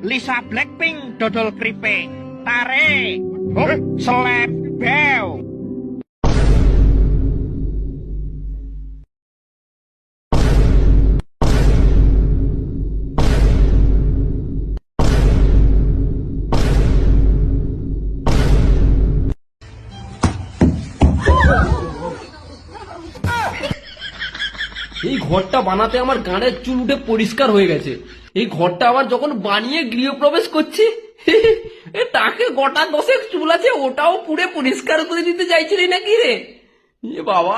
Lisa Blackpink dodol keripik, tarik, seleb, bew. এই ঘরটা বানাতে আমার গাঁড়ের চুল উঠে পরিষ্কার হয়ে গেছে। এই ঘরটা আবার যখন বানিয়ে গৃহপ্রবেশ করছি, তাকে গোটা 10 চুল আছে ওটাও পুরে পরিষ্কার করে দিতে চাইছিলি নাকি রে? বাবা।